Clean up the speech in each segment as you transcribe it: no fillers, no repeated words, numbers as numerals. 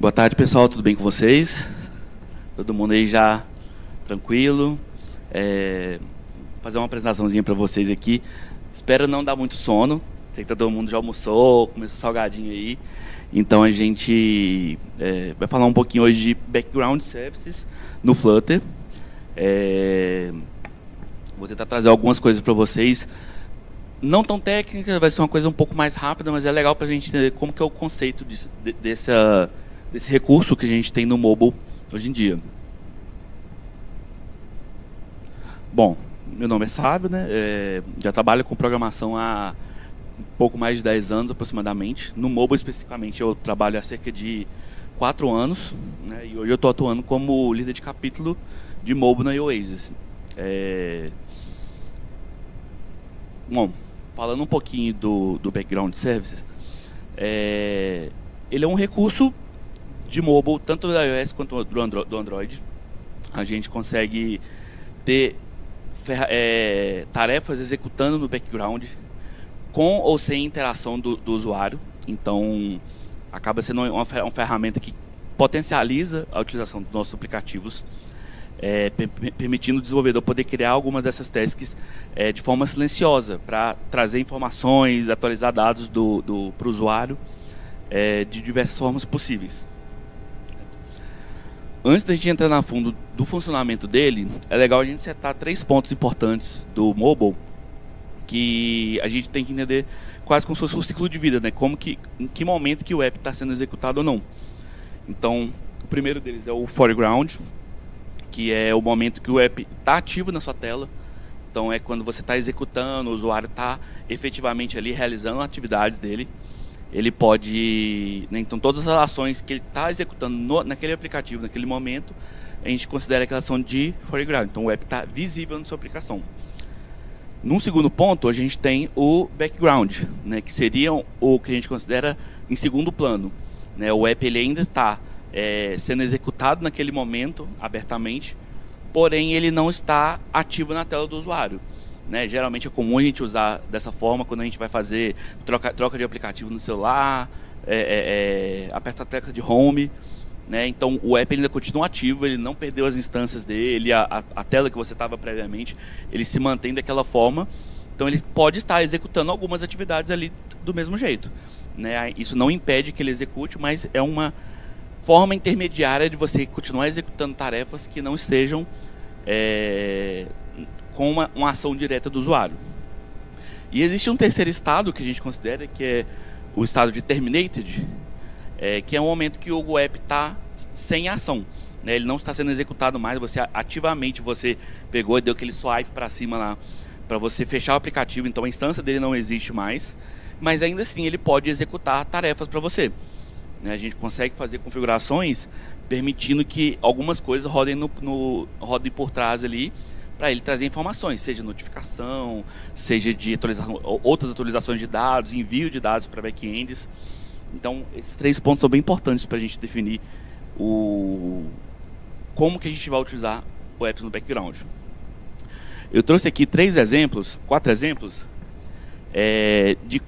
Boa tarde, pessoal. Tudo bem com vocês? Todo mundo aí já tranquilo? Vou fazer uma apresentaçãozinha para vocês aqui. Espero não dar muito sono. Sei que todo mundo já almoçou, começou salgadinho aí. Então a gente vai falar um pouquinho hoje de Background Services no Flutter. Vou tentar trazer algumas coisas para vocês. Não tão técnica, vai ser uma coisa um pouco mais rápida, mas é legal para a gente entender como que é o conceito desse recurso que a gente tem no mobile hoje em dia. Bom, meu nome é Sábio, né? Já trabalho com programação há um pouco mais de 10 anos aproximadamente. No mobile especificamente eu trabalho há cerca de 4 anos, né? E hoje eu estou atuando como líder de capítulo de mobile na Oasis. Bom, falando um pouquinho do Background Services, ele é um recurso de mobile, tanto do iOS quanto do Android. A gente consegue ter tarefas executando no background com ou sem interação do usuário. Então, acaba sendo uma ferramenta que potencializa a utilização dos nossos aplicativos, permitindo o desenvolvedor poder criar algumas dessas tasks de forma silenciosa, para trazer informações, atualizar dados para o usuário de diversas formas possíveis. Antes da gente entrar no fundo do funcionamento dele, é legal a gente setar 3 pontos importantes do mobile que a gente tem que entender quase como se fosse um ciclo de vida, né? Em que momento que o app está sendo executado ou não. Então, o primeiro deles é o foreground, que é o momento que o app está ativo na sua tela. Então é quando você está executando, o usuário está efetivamente ali realizando atividades dele. Ele pode, né, então todas as ações que ele está executando naquele aplicativo, naquele momento, a gente considera que elas são de foreground. Então o app está visível na sua aplicação. Num segundo ponto, a gente tem o background, né, que seria o que a gente considera em segundo plano, né? O app ele ainda está sendo executado naquele momento, abertamente, porém ele não está ativo na tela do usuário, né? Geralmente é comum a gente usar dessa forma quando a gente vai fazer troca de aplicativo no celular, aperta a tecla de home, né? Então o app ainda continua ativo, ele não perdeu as instâncias dele, a tela que você estava previamente, ele se mantém daquela forma. Então ele pode estar executando algumas atividades ali do mesmo jeito, né? Isso não impede que ele execute, mas é uma forma intermediária de você continuar executando tarefas que não estejam com uma ação direta do usuário. E existe um terceiro estado que a gente considera, que é o estado de terminated, que é um momento que o app está sem ação, né? Ele não está sendo executado mais, ativamente você pegou e deu aquele swipe para cima lá para você fechar o aplicativo, então a instância dele não existe mais, mas ainda assim ele pode executar tarefas para você. A gente consegue fazer configurações permitindo que algumas coisas rodem por trás ali, para ele trazer informações, seja notificação, seja de outras atualizações de dados, envio de dados para backends. Então, esses 3 pontos são bem importantes para a gente definir como que a gente vai utilizar o app no background. Eu trouxe aqui 4 exemplos de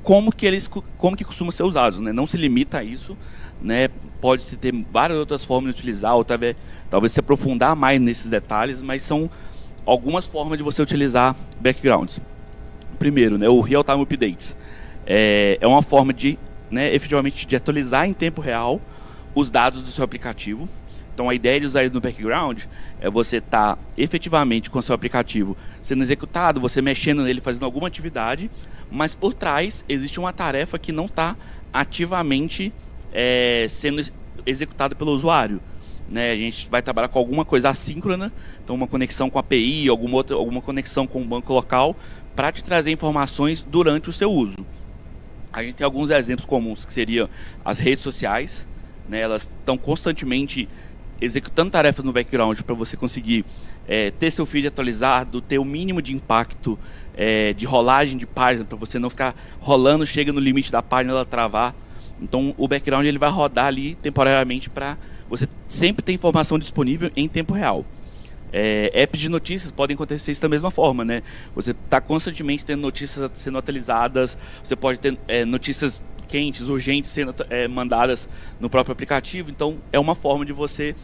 como que costuma ser usado, né? Não se limita a isso, né? Pode-se ter várias outras formas de utilizar, ou talvez se aprofundar mais nesses detalhes, mas são algumas formas de você utilizar backgrounds. Primeiro, né, o Real-Time Updates. É uma forma de, né, efetivamente, de atualizar em tempo real os dados do seu aplicativo. Então a ideia de usar ele no background é você estar efetivamente com o seu aplicativo sendo executado, você mexendo nele, fazendo alguma atividade, mas por trás existe uma tarefa que não está ativamente sendo executada pelo usuário, né? A gente vai trabalhar com alguma coisa assíncrona, então uma conexão com a API, alguma conexão com o banco local, para te trazer informações durante o seu uso. A gente tem alguns exemplos comuns, que seriam as redes sociais, né? Elas estão constantemente executando tarefas no background para você conseguir ter seu feed atualizado, ter o mínimo de impacto de rolagem de página, para você não ficar rolando, chega no limite da página ela travar. Então o background ele vai rodar ali temporariamente para você sempre ter informação disponível em tempo real. Apps de notícias podem acontecer isso da mesma forma, né? Você está constantemente tendo notícias sendo atualizadas, você pode ter notícias quentes, urgentes, sendo mandadas no próprio aplicativo. Então, é uma forma de você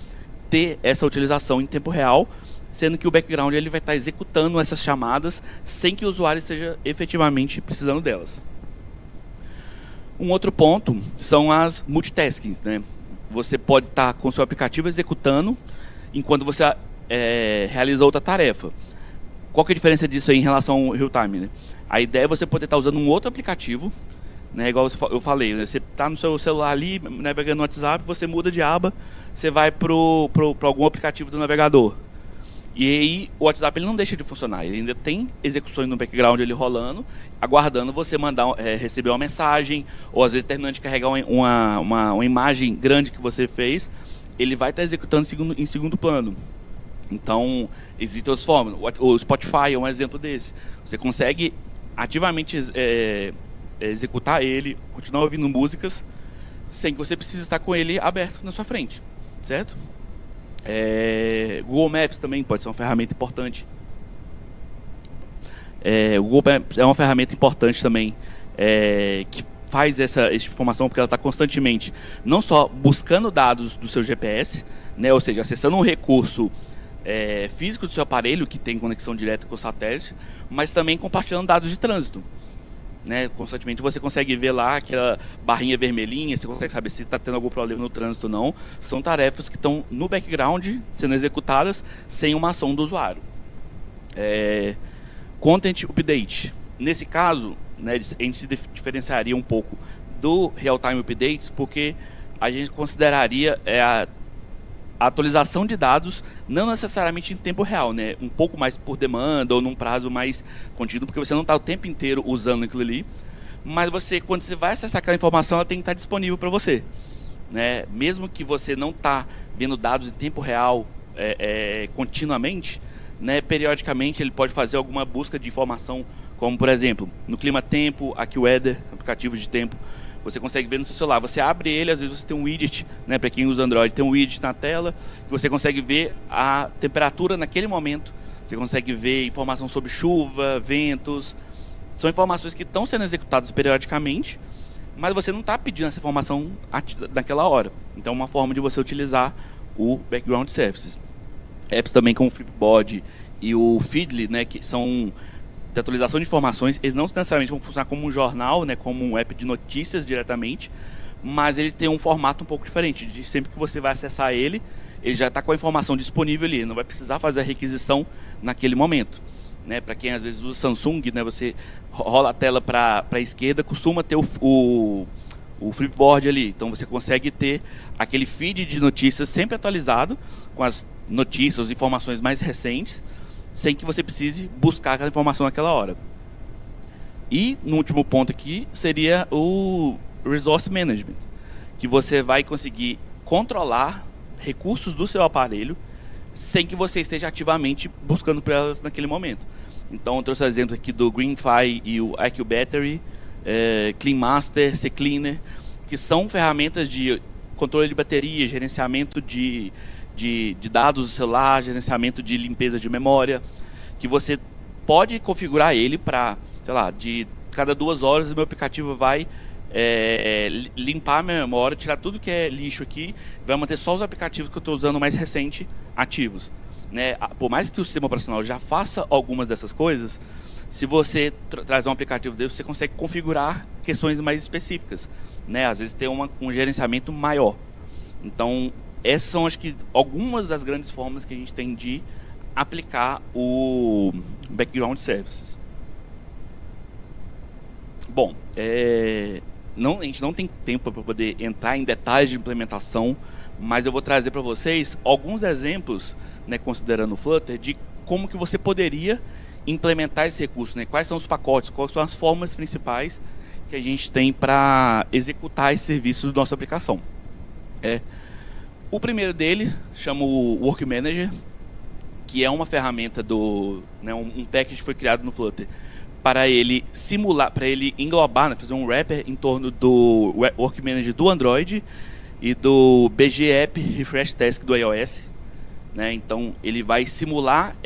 ter essa utilização em tempo real, sendo que o background ele vai estar executando essas chamadas sem que o usuário esteja efetivamente precisando delas. Um outro ponto são as multitaskings, né? Você pode estar com o seu aplicativo executando enquanto você realiza outra tarefa. Qual que é a diferença disso aí em relação ao real-time, né? A ideia é você poder estar usando um outro aplicativo, né, igual eu falei, né, você está no seu celular ali, navegando no WhatsApp, você muda de aba, você vai para algum aplicativo do navegador. E aí o WhatsApp ele não deixa de funcionar, ele ainda tem execuções no background ele rolando, aguardando você receber uma mensagem, ou às vezes terminando de carregar uma imagem grande que você fez, ele vai estar executando em segundo plano. Então, existem outras formas. O Spotify é um exemplo desse. Você consegue ativamente executar ele, continuar ouvindo músicas, sem que você precise estar com ele aberto na sua frente, certo? Google Maps também pode ser uma ferramenta importante. O Google Maps é uma ferramenta importante também, que faz essa informação, porque ela está constantemente, não só buscando dados do seu GPS, né, ou seja, acessando um recurso físico do seu aparelho, que tem conexão direta com o satélite, mas também compartilhando dados de trânsito. Né? Constantemente você consegue ver lá aquela barrinha vermelhinha, você consegue saber se está tendo algum problema no trânsito ou não. São tarefas que estão no background sendo executadas sem uma ação do usuário. Content Update. Nesse caso, né, a gente se diferenciaria um pouco do Real-Time Updates, porque a gente consideraria a atualização de dados não necessariamente em tempo real, né? Um pouco mais por demanda ou num prazo mais contínuo, porque você não está o tempo inteiro usando aquilo ali, mas quando você vai acessar aquela informação, ela tem que estar disponível para você, né? Mesmo que você não está vendo dados em tempo real continuamente, né? Periodicamente ele pode fazer alguma busca de informação, como por exemplo, no Clima Tempo, AccuWeather, aplicativo de tempo, você consegue ver no seu celular. Você abre ele, às vezes você tem um widget, né, para quem usa Android, tem um widget na tela, que você consegue ver a temperatura naquele momento, você consegue ver informação sobre chuva, ventos. São informações que estão sendo executadas periodicamente, mas você não está pedindo essa informação naquela hora. Então é uma forma de você utilizar o Background Services. Apps também como o Flipboard e o Feedly, né, que são de atualização de informações, eles não necessariamente vão funcionar como um jornal, né, como um app de notícias diretamente, mas eles têm um formato um pouco diferente. De sempre que você vai acessar ele já está com a informação disponível ali, não vai precisar fazer a requisição naquele momento. Né, para quem às vezes usa Samsung, né, você rola a tela para a esquerda, costuma ter o Flipboard ali, então você consegue ter aquele feed de notícias sempre atualizado, com as notícias, as informações mais recentes, sem que você precise buscar aquela informação naquela hora. E, no último ponto aqui, seria o Resource Management, que você vai conseguir controlar recursos do seu aparelho sem que você esteja ativamente buscando por elas naquele momento. Então, eu trouxe o exemplo aqui do GreenFi e o IQ Battery, Clean Master, CCleaner, que são ferramentas de controle de bateria, gerenciamento de dados do celular, gerenciamento de limpeza de memória, que você pode configurar ele para, sei lá, de cada 2 horas o meu aplicativo vai limpar a minha memória, tirar tudo que é lixo aqui, vai manter só os aplicativos que eu estou usando mais recente ativos. Né? Por mais que o sistema operacional já faça algumas dessas coisas, se você traz um aplicativo dele, você consegue configurar questões mais específicas. Né? Às vezes tem um gerenciamento maior. Então, essas são, acho que, algumas das grandes formas que a gente tem de aplicar o Background Services. Bom, a gente não tem tempo para poder entrar em detalhes de implementação, mas eu vou trazer para vocês alguns exemplos, né, considerando o Flutter, de como que você poderia implementar esse recurso, né? Quais são os pacotes, quais são as formas principais que a gente tem para executar esse serviço da nossa aplicação. O primeiro dele chama o Work Manager, que é uma ferramenta né, um package que foi criado no Flutter para ele simular, para ele englobar, né, fazer um wrapper em torno do Work Manager do Android e do BG App Refresh Task do iOS. Né? Então ele vai simular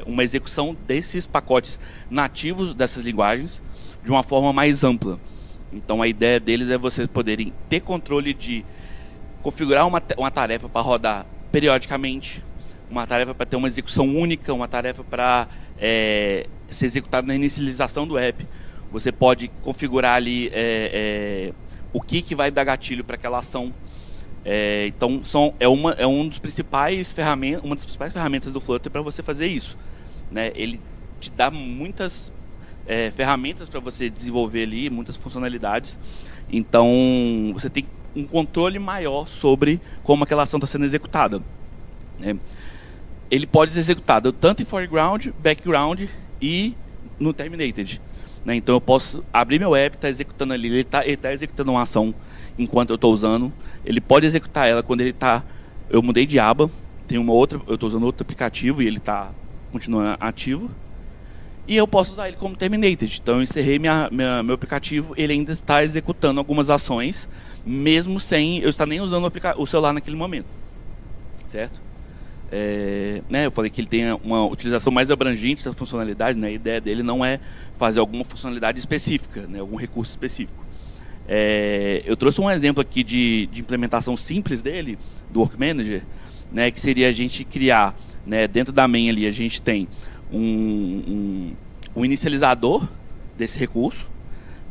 uma execução desses pacotes nativos dessas linguagens de uma forma mais ampla. Então a ideia deles é vocês poderem ter controle de configurar uma tarefa para rodar periodicamente, uma tarefa para ter uma execução única, uma tarefa para ser executada na inicialização do app. Você pode configurar ali o que vai dar gatilho para aquela ação. Então uma das principais ferramentas do Flutter para você fazer isso, né? Ele te dá muitas ferramentas para você desenvolver ali, muitas funcionalidades. Então você tem um controle maior sobre como aquela ação está sendo executada, né? Ele pode ser executado tanto em foreground, background e no terminated, né? Então eu posso abrir meu app, está executando ali, ele tá executando uma ação enquanto eu estou usando. Ele pode executar ela quando ele está... Eu mudei de aba, tem uma outra, eu estou usando outro aplicativo e ele continua ativo. E eu posso usar ele como terminated. Então eu encerrei meu aplicativo, ele ainda está executando algumas ações, mesmo sem eu estar nem usando o celular naquele momento, certo? Né, eu falei que ele tem uma utilização mais abrangente das funcionalidades, né? A ideia dele não é fazer alguma funcionalidade específica, né? Algum recurso específico. Eu trouxe um exemplo aqui de implementação simples dele, do Work Manager, né? Que seria a gente criar, né, dentro da main ali, a gente tem um inicializador desse recurso,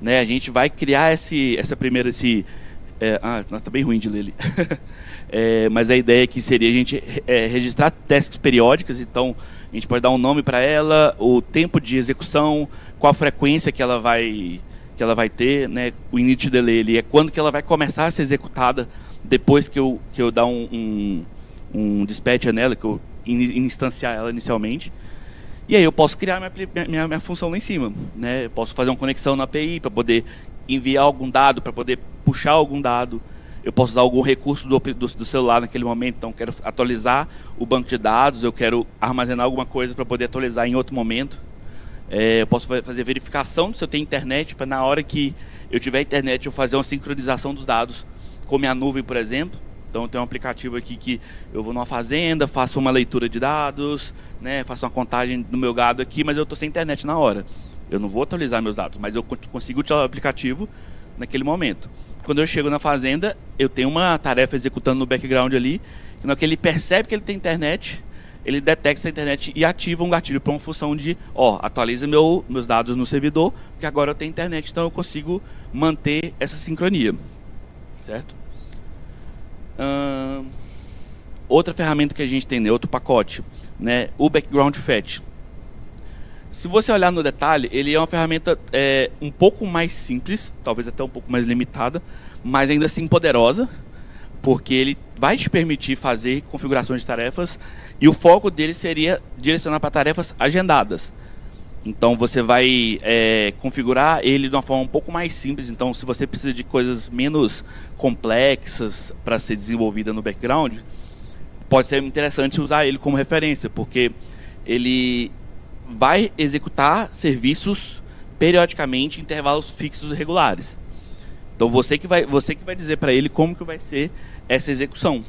né? A gente vai criar essa primeira... tá bem ruim de ler ali. Mas a ideia aqui seria a gente registrar tasks periódicas. Então a gente pode dar um nome para ela, o tempo de execução, qual a frequência que ela vai ter, né? O init delay é quando que ela vai começar a ser executada depois que eu dar um dispatcher nela, que eu instanciar ela inicialmente. E aí eu posso criar minha função lá em cima, né? Eu posso fazer uma conexão na API para poder enviar algum dado, para poder puxar algum dado. Eu posso usar algum recurso do celular naquele momento. Então, quero atualizar o banco de dados, eu quero armazenar alguma coisa para poder atualizar em outro momento. Eu posso fazer verificação se eu tenho internet, para na hora que eu tiver internet, eu fazer uma sincronização dos dados com minha nuvem, por exemplo. Então, tem um aplicativo aqui que eu vou numa fazenda, faço uma leitura de dados, né, faço uma contagem do meu gado aqui, mas eu estou sem internet na hora. Eu não vou atualizar meus dados, mas eu consigo utilizar o aplicativo naquele momento. Quando eu chego na fazenda, eu tenho uma tarefa executando no background ali, que na hora que ele percebe que ele tem internet, ele detecta essa internet e ativa um gatilho para uma função de, atualiza meus dados no servidor, porque agora eu tenho internet, então eu consigo manter essa sincronia, certo? Outra ferramenta que a gente tem, né, outro pacote, né, o background fetch. Se você olhar no detalhe, ele é uma ferramenta um pouco mais simples, talvez até um pouco mais limitada, mas ainda assim poderosa, porque ele vai te permitir fazer configurações de tarefas e o foco dele seria direcionar para tarefas agendadas. Então você vai configurar ele de uma forma um pouco mais simples. Então, se você precisa de coisas menos complexas para ser desenvolvida no background, pode ser interessante usar ele como referência, porque ele vai executar serviços periodicamente em intervalos fixos e regulares. Então você que vai dizer para ele como que vai ser essa execução.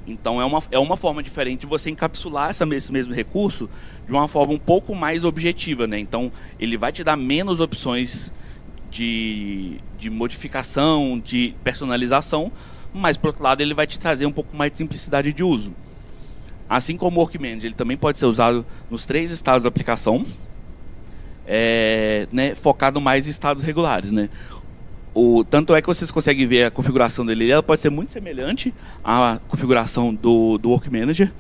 Então é uma forma diferente de você encapsular esse mesmo recurso de uma forma um pouco mais objetiva, né? Então ele vai te dar menos opções de modificação, de personalização, mas por outro lado ele vai te trazer um pouco mais de simplicidade de uso. Assim como o Work Manager, ele também pode ser usado nos 3 estados da aplicação, né, focado mais em estados regulares, né? Tanto é que vocês conseguem ver a configuração dele, ela pode ser muito semelhante à configuração do Work Manager.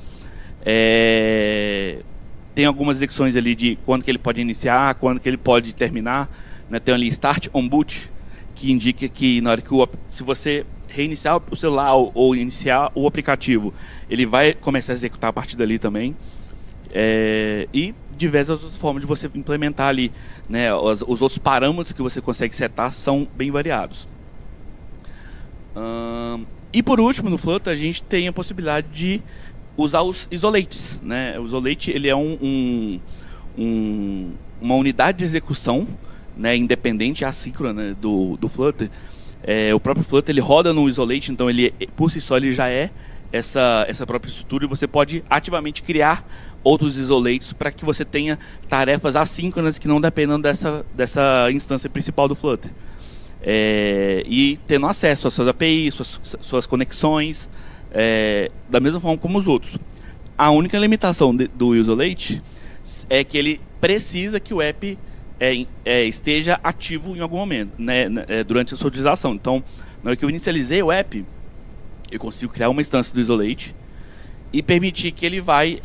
Tem algumas execuções ali de quando que ele pode iniciar, quando que ele pode terminar, né? Tem ali Start on Boot, que indica que na hora que se você reiniciar o celular ou iniciar o aplicativo, ele vai começar a executar a partir dali também. E diversas outras formas de você implementar ali, né? Os outros parâmetros que você consegue setar são bem variados. E por último, no Flutter, a gente tem a possibilidade de usar os isolates, né? O isolate, ele é uma unidade de execução, né, independente, assíncrona, né, do Flutter. O próprio Flutter ele roda no isolate, então ele por si só ele já é essa própria estrutura, e você pode ativamente criar outros isolates para que você tenha tarefas assíncronas que não dependam dessa instância principal do Flutter. e tendo acesso às suas APIs, suas conexões, da mesma forma como os outros. A única limitação do Isolate é que ele precisa que o app esteja ativo em algum momento, né, durante a sua utilização. Então, na hora que eu inicializei o app, eu consigo criar uma instância do Isolate e permitir que ele vai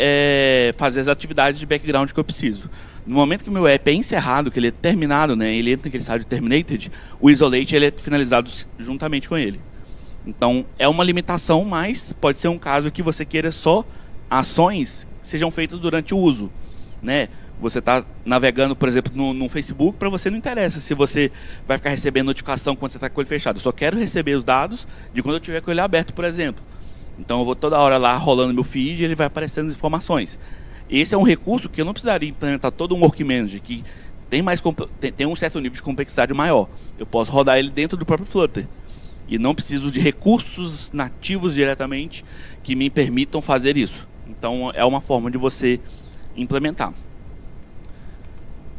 fazer as atividades de background que eu preciso. No momento que o meu app é encerrado, que ele é terminado, né, ele entra naquele estágio terminated, o Isolate ele é finalizado juntamente com ele. Então, é uma limitação, mas pode ser um caso que você queira só ações que sejam feitas durante o uso, né? Você está navegando, por exemplo, no Facebook, para você não interessa se você vai ficar recebendo notificação quando você está com ele fechado. Eu só quero receber os dados de quando eu tiver com ele aberto, por exemplo. Então, eu vou toda hora lá rolando meu feed e ele vai aparecendo as informações. Esse é um recurso que eu não precisaria implementar todo um Work Manager, que tem um certo nível de complexidade maior. Eu posso rodar ele dentro do próprio Flutter. E não preciso de recursos nativos diretamente que me permitam fazer isso. Então, é uma forma de você implementar.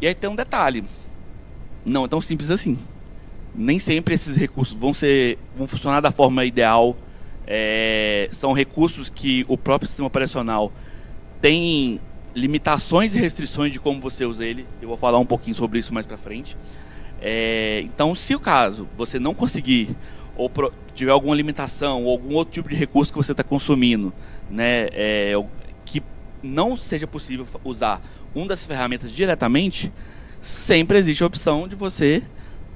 E aí tem um detalhe. Não é tão simples assim. Nem sempre esses recursos vão funcionar da forma ideal. São recursos que o próprio sistema operacional tem limitações e restrições de como você usa ele. Eu vou falar um pouquinho sobre isso mais pra frente. Então, se o caso você não conseguir ou tiver alguma limitação ou algum outro tipo de recurso que você está consumindo, né, que não seja possível usar uma das ferramentas diretamente, sempre existe a opção de você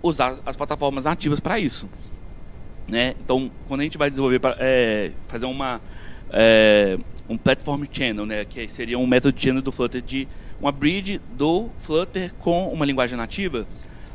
usar as plataformas nativas para isso, né? Então, quando a gente vai desenvolver, fazer um platform channel, né, que seria um método channel do Flutter, de uma bridge do Flutter com uma linguagem nativa,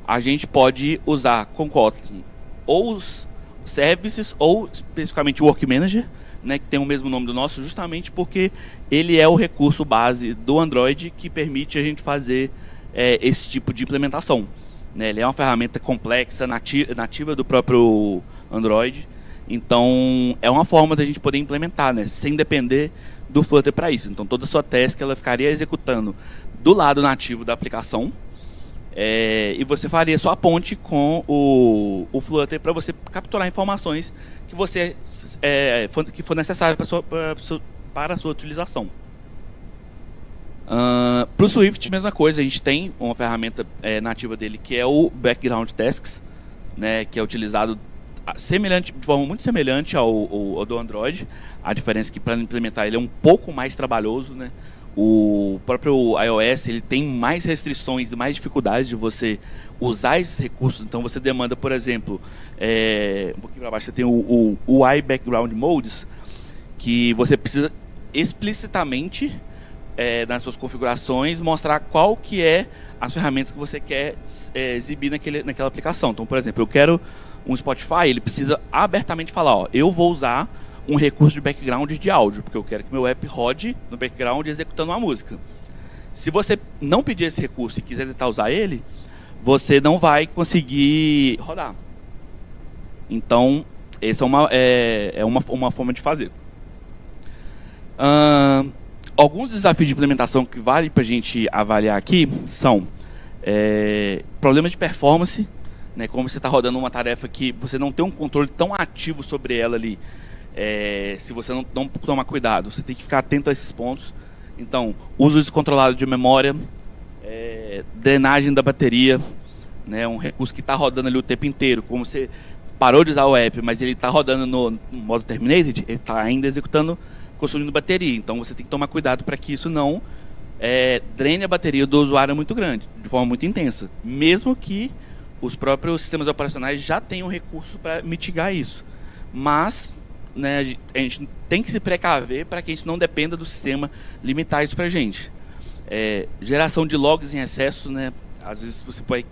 a gente pode usar com Kotlin ou os services ou especificamente o Work Manager, né, que tem o mesmo nome do nosso, justamente porque ele é o recurso base do Android que permite a gente fazer esse tipo de implementação, né? Ele é uma ferramenta complexa, nativa do próprio Android, então é uma forma da gente poder implementar, né, sem depender do Flutter para isso. Então toda a sua task ela ficaria executando do lado nativo da aplicação, e você faria só a ponte com o Flutter para você capturar informações que for necessário para a sua utilização. Para o Swift, mesma coisa, a gente tem uma ferramenta nativa dele que é o Background Tasks, né, que é utilizado de forma muito semelhante ao do Android. A diferença é que para implementar ele é um pouco mais trabalhoso, né? O próprio iOS ele tem mais restrições e mais dificuldades de você usar esses recursos. Então você demanda, por exemplo, um pouquinho para baixo você tem o UI Background Modes, que você precisa explicitamente nas suas configurações mostrar qual que é as ferramentas que você quer exibir naquela aplicação. Então, por exemplo, eu quero um Spotify, ele precisa abertamente falar, ó, eu vou usar um recurso de background de áudio, porque eu quero que meu app rode no background executando uma música. Se você não pedir esse recurso e quiser tentar usar ele, você não vai conseguir rodar. Então, essa é uma forma de fazer. Alguns desafios de implementação que vale para a gente avaliar aqui são problemas de performance, né, como você está rodando uma tarefa que você não tem um controle tão ativo sobre ela ali. Se você não tomar cuidado, você tem que ficar atento a esses pontos. Então, uso descontrolado de memória, drenagem da bateria, né, um recurso que está rodando ali o tempo inteiro. Como você parou de usar o app, mas ele está rodando no modo terminated, ele está ainda executando, consumindo bateria. Então, você tem que tomar cuidado para que isso não drene a bateria do usuário muito grande, de forma muito intensa. Mesmo que os próprios sistemas operacionais já tenham recursos para mitigar isso. Mas, né, a gente tem que se precaver para que a gente não dependa do sistema limitar isso para a gente. Geração de logs em excesso, né? Às vezes você pode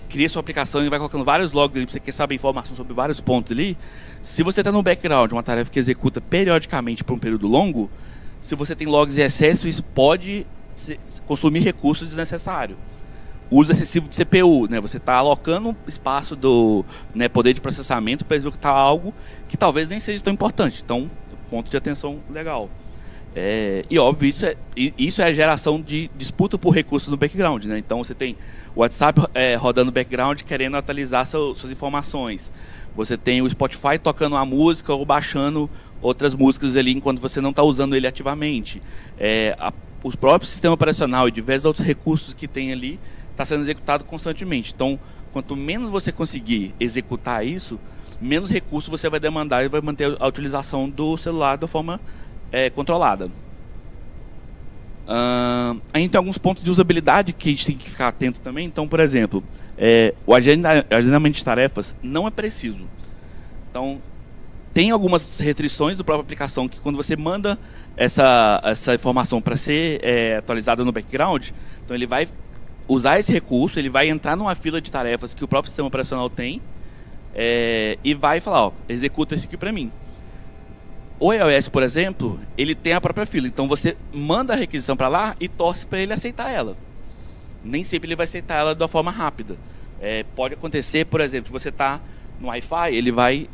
criar sua aplicação e vai colocando vários logs ali, você quer saber informação sobre vários pontos ali. Se você está no background, uma tarefa que executa periodicamente por um período longo, se você tem logs em excesso, isso pode consumir recursos desnecessários. Uso excessivo de CPU, né? Você está alocando espaço do poder de processamento para executar algo que talvez nem seja tão importante. Então, ponto de atenção legal. E óbvio, isso é a geração de disputa por recursos no background, né? Então você tem o WhatsApp rodando no background querendo atualizar suas informações. Você tem o Spotify tocando uma música ou baixando outras músicas ali enquanto você não está usando ele ativamente. Os próprios sistema operacional e diversos outros recursos que tem ali está sendo executado constantemente. Então, quanto menos você conseguir executar isso, menos recurso você vai demandar e vai manter a utilização do celular da forma controlada. A gente tem alguns pontos de usabilidade que a gente tem que ficar atento também. Então, por exemplo, o agendamento de tarefas não é preciso. Então, tem algumas restrições do próprio aplicação que quando você manda essa informação para ser atualizada no background, então ele vai usar esse recurso, ele vai entrar numa fila de tarefas que o próprio sistema operacional tem e vai falar, executa isso aqui para mim. O iOS, por exemplo, ele tem a própria fila. Então você manda a requisição para lá e torce para ele aceitar ela. Nem sempre ele vai aceitar ela de uma forma rápida. Pode acontecer, por exemplo, você está no Wi-Fi, ele vai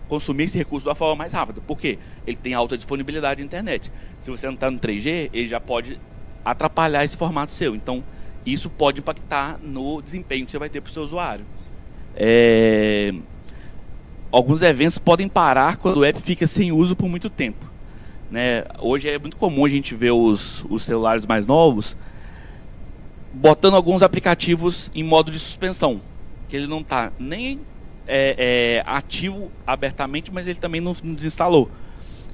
consumir esse recurso de uma forma mais rápida. Por quê? Ele tem alta disponibilidade de internet. Se você não está no 3G, ele já pode atrapalhar esse formato seu. Então, isso pode impactar no desempenho que você vai ter para o seu usuário. Alguns eventos podem parar quando o app fica sem uso por muito tempo, né? Hoje é muito comum a gente ver os celulares mais novos botando alguns aplicativos em modo de suspensão, que ele não está nem ativo abertamente, mas ele também não desinstalou.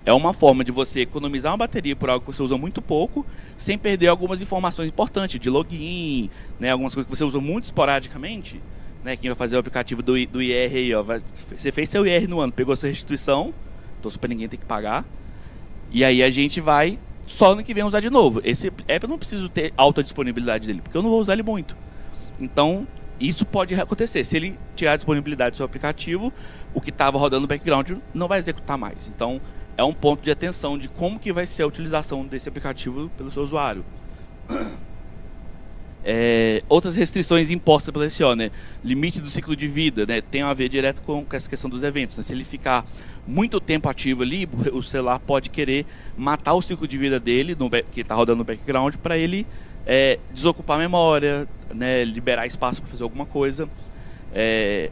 É uma forma de você economizar uma bateria por algo que você usa muito pouco, sem perder algumas informações importantes de login, né? Algumas coisas que você usa muito esporadicamente. Né, quem vai fazer o aplicativo do IR aí, ó, você fez seu IR no ano, pegou sua restituição, torço para ninguém ter que pagar, e aí a gente vai só no que vem usar de novo. Esse app eu não preciso ter alta disponibilidade dele, porque eu não vou usar ele muito. Então, isso pode acontecer. Se ele tirar a disponibilidade do seu aplicativo, o que estava rodando no background não vai executar mais. Então, é um ponto de atenção de como que vai ser a utilização desse aplicativo pelo seu usuário. Outras restrições impostas pela SEO, né? Limite do ciclo de vida, né? Tem a ver direto com essa questão dos eventos, né? Se ele ficar muito tempo ativo ali, o celular pode querer matar o ciclo de vida dele, que está rodando no background, para ele desocupar a memória, né? Liberar espaço para fazer alguma coisa.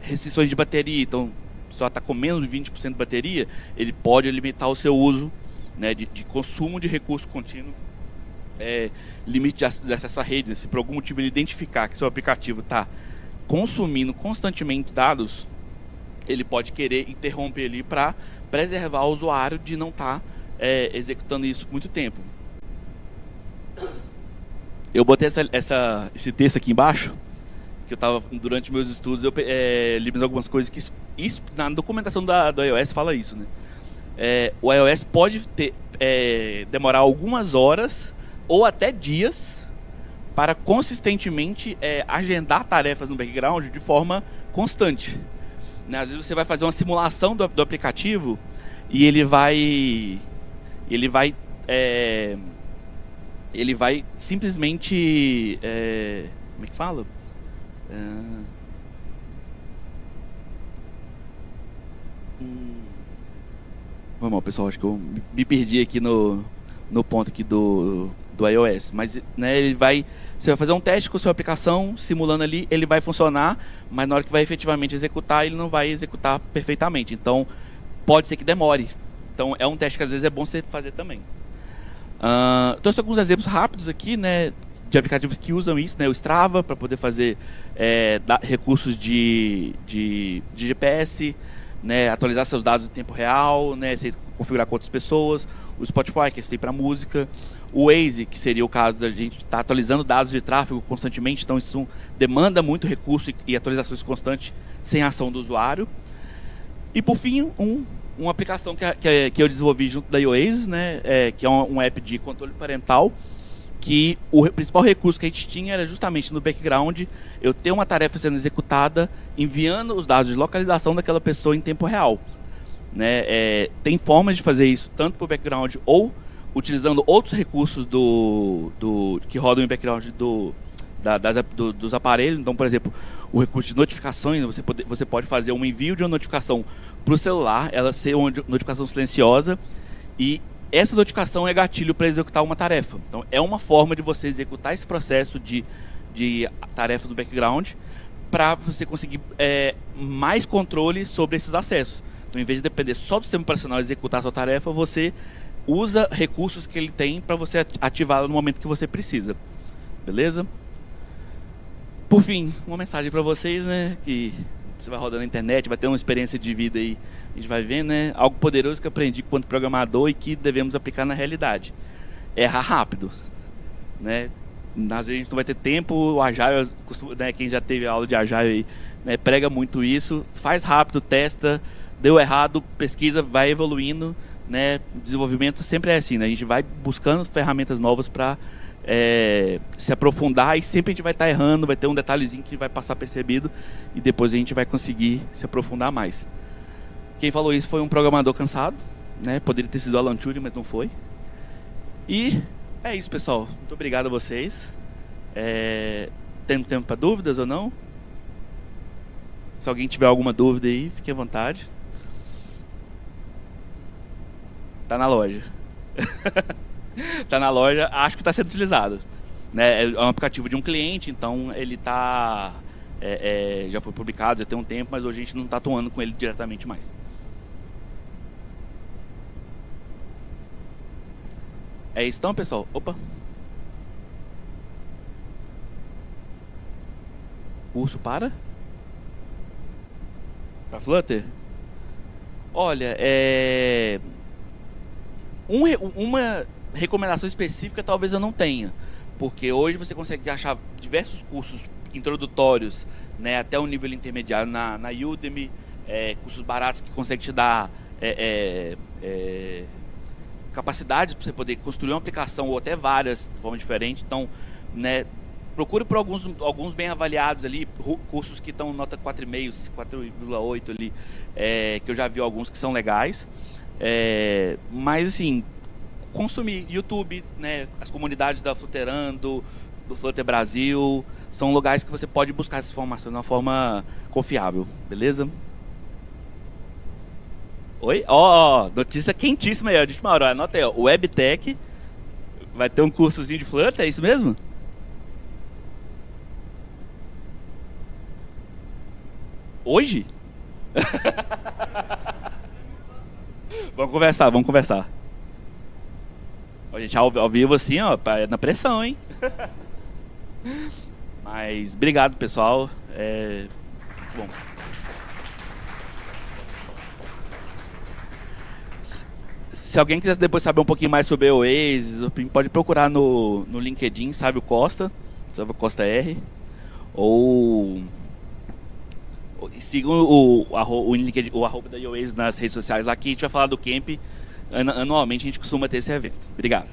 Restrições de bateria, então só está com menos de 20% de bateria, ele pode limitar o seu uso, né? de consumo de recurso contínuo. Limite de acesso à rede, né? Se por algum motivo ele identificar que seu aplicativo está consumindo constantemente dados, ele pode querer interromper ali para preservar o usuário de não estar executando isso por muito tempo. Eu botei esse texto aqui embaixo, que eu estava durante meus estudos, eu li mais algumas coisas que isso, na documentação do iOS fala isso, né? O iOS pode demorar algumas horas ou até dias para consistentemente agendar tarefas no background de forma constante, né? Às vezes você vai fazer uma simulação do aplicativo e ele vai simplesmente como é que fala? Vamos lá, pessoal, acho que eu me perdi aqui no ponto aqui do iOS, mas né, você vai fazer um teste com a sua aplicação, simulando ali, ele vai funcionar, mas na hora que vai efetivamente executar, ele não vai executar perfeitamente, então pode ser que demore. Então é um teste que às vezes é bom você fazer também. Trouxe alguns exemplos rápidos aqui, né, de aplicativos que usam isso, né, o Strava para poder fazer recursos de GPS, né, atualizar seus dados em tempo real, né, você configurar com outras pessoas, o Spotify, que é para música, o Waze, que seria o caso da gente estar atualizando dados de tráfego constantemente, então isso demanda muito recurso e atualizações constantes sem ação do usuário. E por fim, uma aplicação que eu desenvolvi junto da iOS, né, que é um app de controle parental, que o principal recurso que a gente tinha era justamente no background, eu ter uma tarefa sendo executada, enviando os dados de localização daquela pessoa em tempo real. Né? Tem formas de fazer isso, tanto para o background ou utilizando outros recursos que rodam em background dos aparelhos. Então, por exemplo, o recurso de notificações, você pode fazer um envio de uma notificação para o celular, ela ser uma notificação silenciosa, e essa notificação é gatilho para executar uma tarefa. Então, é uma forma de você executar esse processo de tarefa do background para você conseguir mais controle sobre esses acessos. Então, em vez de depender só do sistema operacional executar a sua tarefa, você usa recursos que ele tem para você ativá-la no momento que você precisa. Beleza? Por fim, uma mensagem para vocês, né? Que você vai rodando na internet, vai ter uma experiência de vida aí, a gente vai vendo, né? Algo poderoso que aprendi quanto programador e que devemos aplicar na realidade. Errar rápido, né? Às vezes a gente não vai ter tempo, o Agile, né, quem já teve aula de Agile aí, né, prega muito isso. Faz rápido, testa, deu errado, pesquisa, vai evoluindo, né? Desenvolvimento sempre é assim, né? A gente vai buscando ferramentas novas para se aprofundar e sempre a gente vai estar errando, vai ter um detalhezinho que vai passar percebido e depois a gente vai conseguir se aprofundar mais. Quem falou isso foi um programador cansado, né? Poderia ter sido Alan Turing, mas não foi. E é isso, pessoal. Muito obrigado a vocês. Tem tempo para dúvidas ou não? Se alguém tiver alguma dúvida aí, fique à vontade. Tá na loja. Tá na loja, acho que está sendo utilizado, né? É um aplicativo de um cliente, então ele já foi publicado, já tem um tempo, mas hoje a gente não está atuando com ele diretamente mais. É isso então, pessoal. Opa. Curso para Flutter? Olha, uma recomendação específica talvez eu não tenha, porque hoje você consegue achar diversos cursos introdutórios, né, até um nível intermediário na Udemy, cursos baratos que conseguem te dar capacidades para você poder construir uma aplicação ou até várias de forma diferente. Então, né, procure por alguns bem avaliados ali, cursos que estão nota 4,5, 4,8 ali, que eu já vi alguns que são legais. Mas assim, consumir YouTube, né, as comunidades da Flutterando, do Flutter Brasil, são lugares que você pode buscar essa informação de uma forma confiável, beleza? Oi? Notícia quentíssima aí, de última hora, anota aí, ó, o WebTech vai ter um cursozinho de Flutter, é isso mesmo? Hoje? Vamos conversar. A gente ao vivo assim, ó, na pressão, hein? Mas obrigado, pessoal. Bom. Se alguém quiser depois saber um pouquinho mais sobre o Oasis, pode procurar no LinkedIn, Sábio Costa R, ou sigam o arroba da Oasis nas redes sociais lá, que a gente vai falar do Camp. Anualmente a gente costuma ter esse evento. Obrigado.